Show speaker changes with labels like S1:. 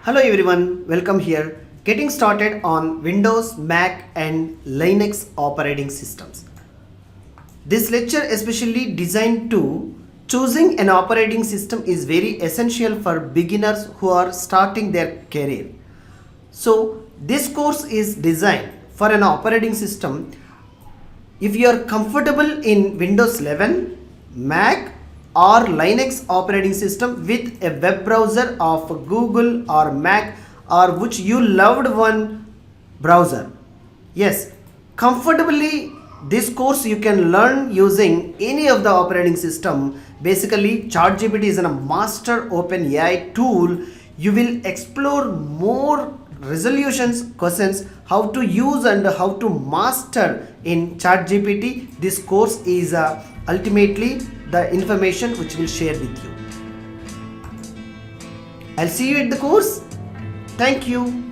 S1: Hello everyone, welcome here. Getting started on Windows, Mac and Linux operating systems. This lecture especially designed to choosing an operating system is very essential for beginners who are starting their career. So this course is designed for an operating system. If you are comfortable in Windows 11, Mac or Linux operating system with a web browser of Google or Mac or which you loved one browser. Yes, comfortably this course you can learn using any of the operating system. Basically ChatGPT is a master open AI tool. You will explore more resolutions questions how to use and how to master in ChatGPT. This course is ultimately the information which will share with you. I'll see you at the course. Thank you.